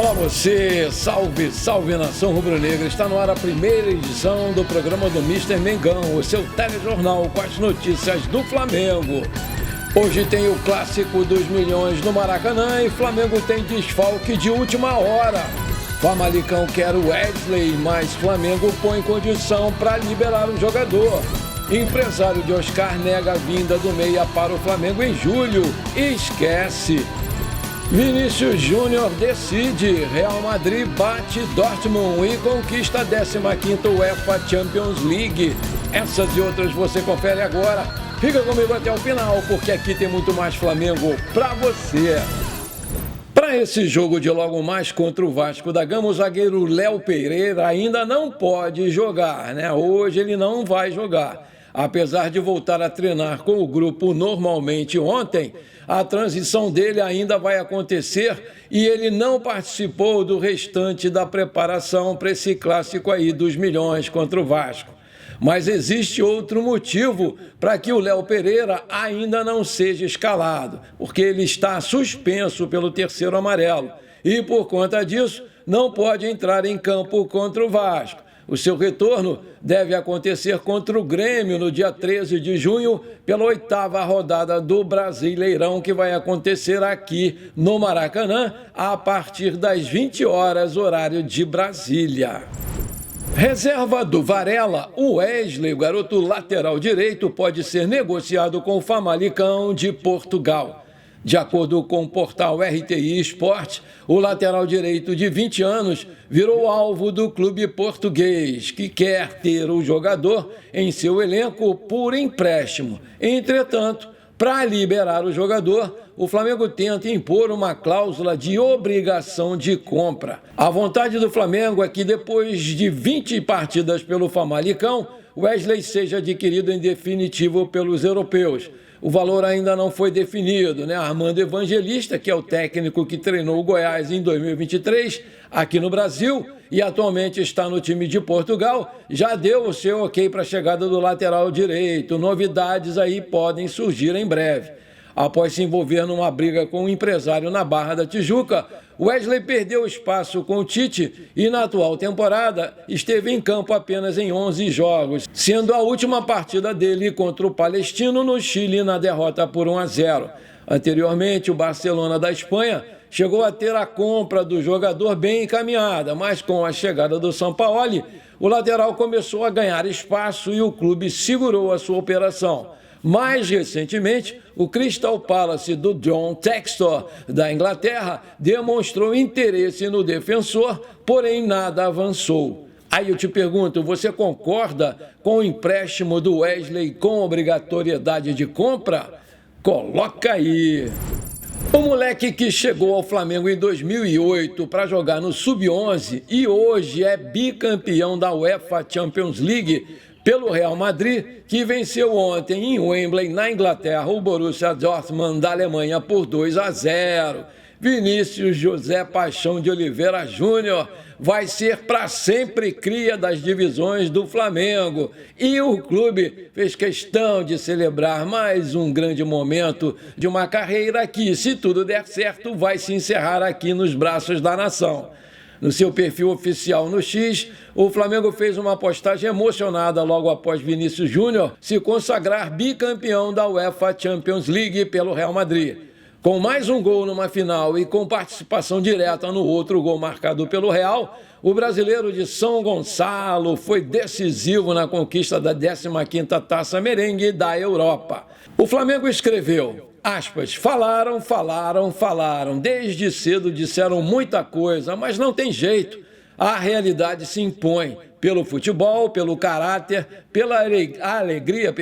Olá você, salve, salve nação rubro-negra, está no ar a primeira edição do programa do Mr. Mengão, o seu telejornal com as notícias do Flamengo. Hoje tem o clássico dos milhões no Maracanã e Flamengo tem desfalque de última hora. Famalicão quer o Wesley, mas Flamengo põe condição para liberar o jogador. Empresário de Oscar nega a vinda do meia para o Flamengo em julho. Esquece. Vinícius Júnior decide, Real Madrid bate Dortmund e conquista a 15ª UEFA Champions League. Essas e outras você confere agora. Fica comigo até o final, porque aqui tem muito mais Flamengo pra você. Para esse jogo de logo mais contra o Vasco da Gama, o zagueiro Léo Pereira ainda não pode jogar, né? Hoje ele não vai jogar. Apesar de voltar a treinar com o grupo normalmente ontem, a transição dele ainda vai acontecer e ele não participou do restante da preparação para esse clássico aí dos milhões contra o Vasco. Mas existe outro motivo para que o Léo Pereira ainda não seja escalado, porque ele está suspenso pelo terceiro amarelo e, por conta disso, não pode entrar em campo contra o Vasco. O seu retorno deve acontecer contra o Grêmio no dia 13 de junho, pela 8ª rodada do Brasileirão, que vai acontecer aqui no Maracanã, a partir das 20 horas, horário de Brasília. Reserva do Varela, o Wesley, o garoto lateral direito, pode ser negociado com o Famalicão de Portugal. De acordo com o portal RTI Sport, o lateral direito de 20 anos virou alvo do clube português, que quer ter o jogador em seu elenco por empréstimo. Entretanto, para liberar o jogador, o Flamengo tenta impor uma cláusula de obrigação de compra. A vontade do Flamengo é que depois de 20 partidas pelo Famalicão, Wesley seja adquirido em definitivo pelos europeus. O valor ainda não foi definido, né? Armando Evangelista, que é o técnico que treinou o Goiás em 2023, aqui no Brasil, e atualmente está no time de Portugal, já deu o seu ok para a chegada do lateral direito. Novidades aí podem surgir em breve. Após se envolver numa briga com um empresário na Barra da Tijuca, Wesley perdeu espaço com o Tite e, na atual temporada, esteve em campo apenas em 11 jogos, sendo a última partida dele contra o Palestino no Chile na derrota por 1-0. Anteriormente, o Barcelona da Espanha chegou a ter a compra do jogador bem encaminhada, mas com a chegada do Sampaoli, o lateral começou a ganhar espaço e o clube segurou a sua operação. Mais recentemente, o Crystal Palace do John Textor, da Inglaterra, demonstrou interesse no defensor, porém nada avançou. Aí eu te pergunto, você concorda com o empréstimo do Wesley com obrigatoriedade de compra? Coloca aí! O moleque que chegou ao Flamengo em 2008 para jogar no Sub-11 e hoje é bicampeão da UEFA Champions League pelo Real Madrid, que venceu ontem em Wembley, na Inglaterra, o Borussia Dortmund da Alemanha por 2-0. Vinícius José Paixão de Oliveira Júnior vai ser para sempre cria das divisões do Flamengo. E o clube fez questão de celebrar mais um grande momento de uma carreira que, se tudo der certo, vai se encerrar aqui nos braços da nação. No seu perfil oficial no X, o Flamengo fez uma postagem emocionada logo após Vinícius Júnior se consagrar bicampeão da UEFA Champions League pelo Real Madrid. Com mais um gol numa final e com participação direta no outro gol marcado pelo Real, o brasileiro de São Gonçalo foi decisivo na conquista da 15ª Taça Merengue da Europa. O Flamengo escreveu, aspas, falaram, desde cedo disseram muita coisa, mas não tem jeito. A realidade se impõe pelo futebol, pelo caráter, pela alegria,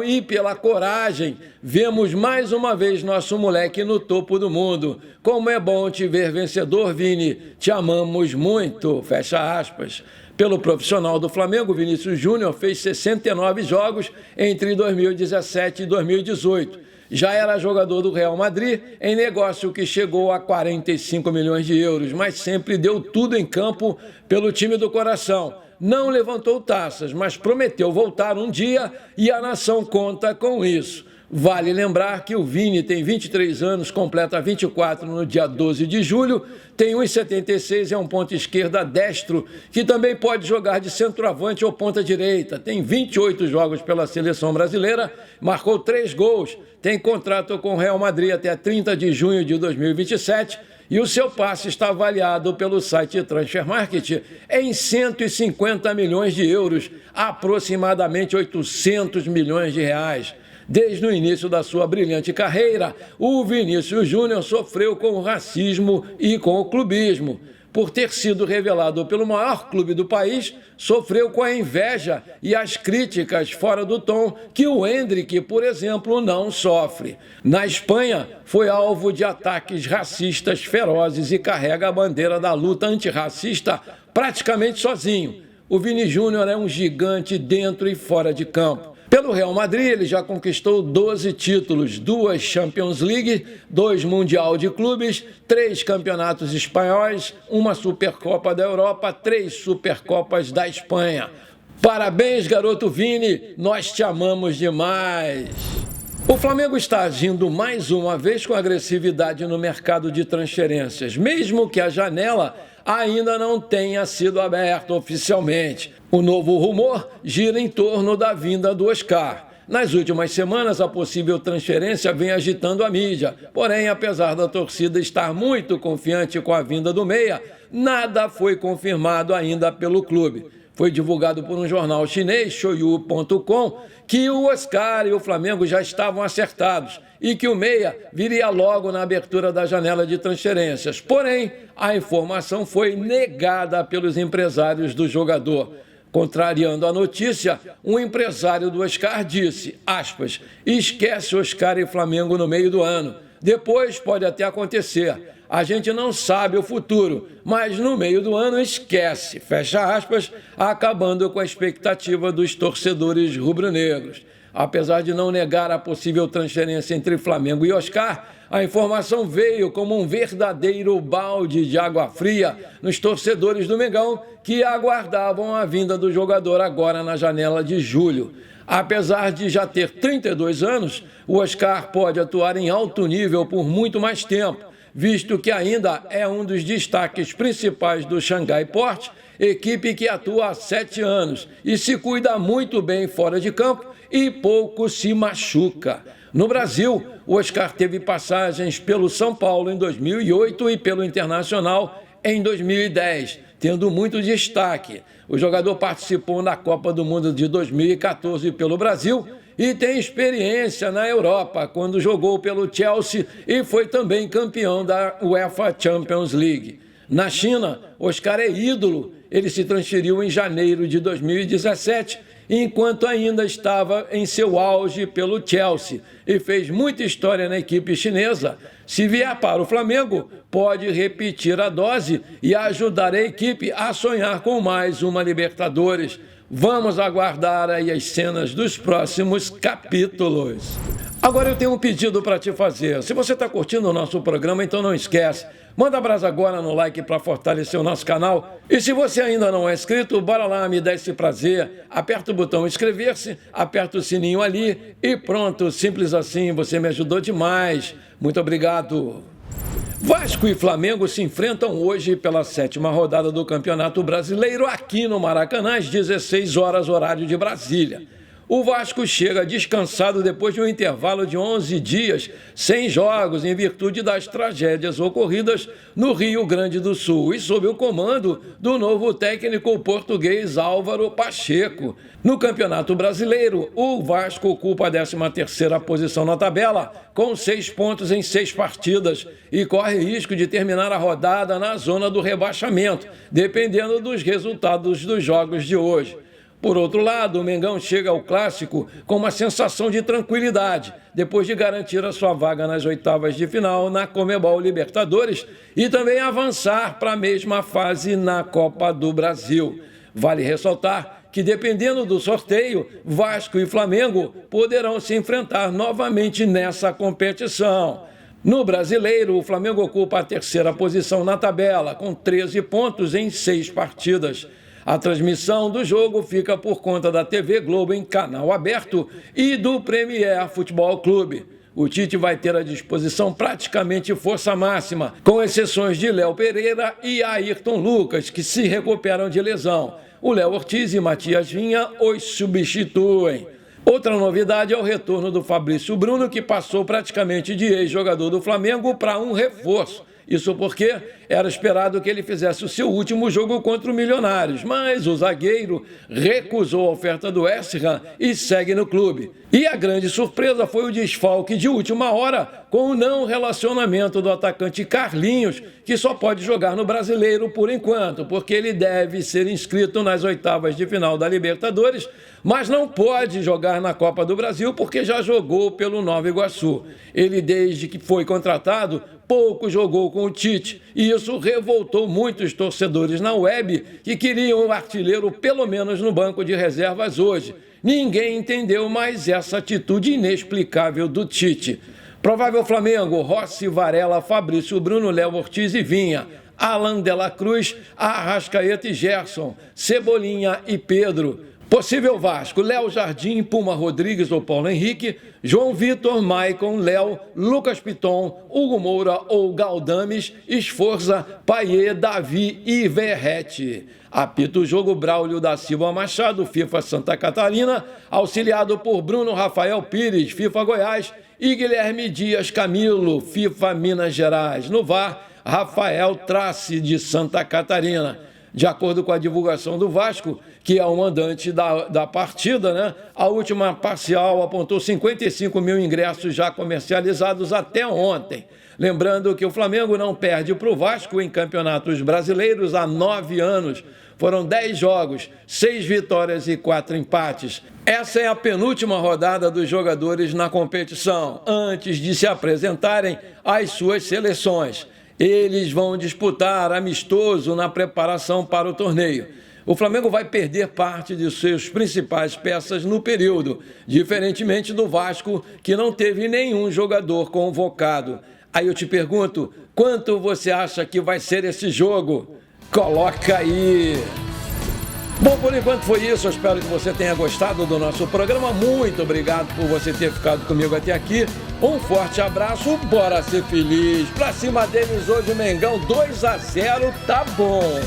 e pela coragem. Vemos mais uma vez nosso moleque no topo do mundo. Como é bom te ver vencedor, Vini. Te amamos muito. Fecha aspas. Pelo profissional do Flamengo, Vinícius Júnior fez 69 jogos entre 2017 e 2018. Já era jogador do Real Madrid em negócio que chegou a 45 milhões de euros, mas sempre deu tudo em campo pelo time do coração. Não levantou taças, mas prometeu voltar um dia e a nação conta com isso. Vale lembrar que o Vini tem 23 anos, completa 24 no dia 12 de julho, tem 1,76 e é um ponta esquerda destro, que também pode jogar de centroavante ou ponta direita. Tem 28 jogos pela seleção brasileira, marcou 3 gols, tem contrato com o Real Madrid até 30 de junho de 2027 e o seu passe está avaliado pelo site Transfer Market em 150 milhões de euros, aproximadamente 800 milhões de reais. Desde o início da sua brilhante carreira, o Vinícius Júnior sofreu com o racismo e com o clubismo. Por ter sido revelado pelo maior clube do país, sofreu com a inveja e as críticas fora do tom que o Endrick, por exemplo, não sofre. Na Espanha, foi alvo de ataques racistas ferozes e carrega a bandeira da luta antirracista praticamente sozinho. O Vini Júnior é um gigante dentro e fora de campo. Pelo Real Madrid, ele já conquistou 12 títulos, 2 Champions League, 2 Mundial de Clubes, 3 campeonatos espanhóis, 1 Supercopa da Europa, 3 Supercopas da Espanha. Parabéns, garoto Vini, nós te amamos demais. O Flamengo está agindo mais uma vez com agressividade no mercado de transferências, mesmo que a janela ainda não tenha sido aberta oficialmente. O novo rumor gira em torno da vinda do Oscar. Nas últimas semanas, a possível transferência vem agitando a mídia. Porém, apesar da torcida estar muito confiante com a vinda do meia, nada foi confirmado ainda pelo clube. Foi divulgado por um jornal chinês, Shoyu.com, que o Oscar e o Flamengo já estavam acertados e que o meia viria logo na abertura da janela de transferências. Porém, a informação foi negada pelos empresários do jogador. Contrariando a notícia, um empresário do Oscar disse, aspas, esquece Oscar e Flamengo no meio do ano. Depois pode até acontecer. A gente não sabe o futuro, mas no meio do ano esquece, fecha aspas, acabando com a expectativa dos torcedores rubro-negros. Apesar de não negar a possível transferência entre Flamengo e Oscar, a informação veio como um verdadeiro balde de água fria nos torcedores do Mengão que aguardavam a vinda do jogador agora na janela de julho. Apesar de já ter 32 anos, o Oscar pode atuar em alto nível por muito mais tempo, visto que ainda é um dos destaques principais do Xangai Port, equipe que atua há 7 anos e se cuida muito bem fora de campo e pouco se machuca. No Brasil, o Oscar teve passagens pelo São Paulo em 2008 e pelo Internacional em 2010, tendo muito destaque. O jogador participou na Copa do Mundo de 2014 pelo Brasil e tem experiência na Europa, quando jogou pelo Chelsea e foi também campeão da UEFA Champions League. Na China, Oscar é ídolo. Ele se transferiu em janeiro de 2017, enquanto ainda estava em seu auge pelo Chelsea, e fez muita história na equipe chinesa. Se vier para o Flamengo, pode repetir a dose e ajudar a equipe a sonhar com mais uma Libertadores. Vamos aguardar aí as cenas dos próximos capítulos. Agora eu tenho um pedido para te fazer. Se você está curtindo o nosso programa, então não esquece. Manda brasa agora no like para fortalecer o nosso canal. E se você ainda não é inscrito, bora lá, me dá esse prazer. Aperta o botão inscrever-se, aperta o sininho ali e pronto, simples assim, você me ajudou demais. Muito obrigado. Vasco e Flamengo se enfrentam hoje pela 7ª rodada do Campeonato Brasileiro aqui no Maracanã, às 16 horas, horário de Brasília. O Vasco chega descansado depois de um intervalo de 11 dias sem jogos em virtude das tragédias ocorridas no Rio Grande do Sul e sob o comando do novo técnico português Álvaro Pacheco. No Campeonato Brasileiro, o Vasco ocupa a 13ª posição na tabela, com 6 pontos em 6 partidas e corre risco de terminar a rodada na zona do rebaixamento, dependendo dos resultados dos jogos de hoje. Por outro lado, o Mengão chega ao Clássico com uma sensação de tranquilidade, depois de garantir a sua vaga nas oitavas de final na Conmebol Libertadores e também avançar para a mesma fase na Copa do Brasil. Vale ressaltar que, dependendo do sorteio, Vasco e Flamengo poderão se enfrentar novamente nessa competição. No Brasileiro, o Flamengo ocupa a 3ª posição na tabela, com 13 pontos em 6 partidas. A transmissão do jogo fica por conta da TV Globo em canal aberto e do Premier Futebol Clube. O Tite vai ter à disposição praticamente força máxima, com exceções de Léo Pereira e Ayrton Lucas, que se recuperam de lesão. O Léo Ortiz e Matias Vinha os substituem. Outra novidade é o retorno do Fabrício Bruno, que passou praticamente de ex-jogador do Flamengo para um reforço. Isso porque era esperado que ele fizesse o seu último jogo contra o Milionários, mas o zagueiro recusou a oferta do West Ham e segue no clube. E a grande surpresa foi o desfalque de última hora com o não relacionamento do atacante Carlinhos, que só pode jogar no Brasileiro por enquanto, porque ele deve ser inscrito nas oitavas de final da Libertadores, mas não pode jogar na Copa do Brasil porque já jogou pelo Nova Iguaçu. Ele, desde que foi contratado, pouco jogou com o Tite, e isso revoltou muitos torcedores na web que queriam o artilheiro pelo menos no banco de reservas hoje. Ninguém entendeu mais essa atitude inexplicável do Tite. Provável Flamengo: Rossi, Varela, Fabrício Bruno, Léo Ortiz e Vinha, Alan de la Cruz, Arrascaeta e Gerson, Cebolinha e Pedro. Possível Vasco: Léo Jardim, Puma Rodrigues ou Paulo Henrique, João Vitor, Maicon, Léo, Lucas Piton, Hugo Moura ou Galdames, Esforza, Paiê, Davi e Verrete. Apita o jogo Braulio da Silva Machado, FIFA Santa Catarina, auxiliado por Bruno Rafael Pires, FIFA Goiás, e Guilherme Dias Camilo, FIFA Minas Gerais. No VAR, Rafael Trace, de Santa Catarina. De acordo com a divulgação do Vasco, que é o mandante da partida, né? A última parcial apontou 55 mil ingressos já comercializados até ontem. Lembrando que o Flamengo não perde para o Vasco em campeonatos brasileiros há 9 anos. Foram 10 jogos, 6 vitórias e 4 empates. Essa é a penúltima rodada dos jogadores na competição, antes de se apresentarem às suas seleções. Eles vão disputar amistoso na preparação para o torneio. O Flamengo vai perder parte de suas principais peças no período, diferentemente do Vasco, que não teve nenhum jogador convocado. Aí eu te pergunto, quanto você acha que vai ser esse jogo? Coloca aí! Bom, por enquanto foi isso. Eu espero que você tenha gostado do nosso programa. Muito obrigado por você ter ficado comigo até aqui. Um forte abraço, bora ser feliz. Pra cima deles hoje, o Mengão 2-0, tá bom.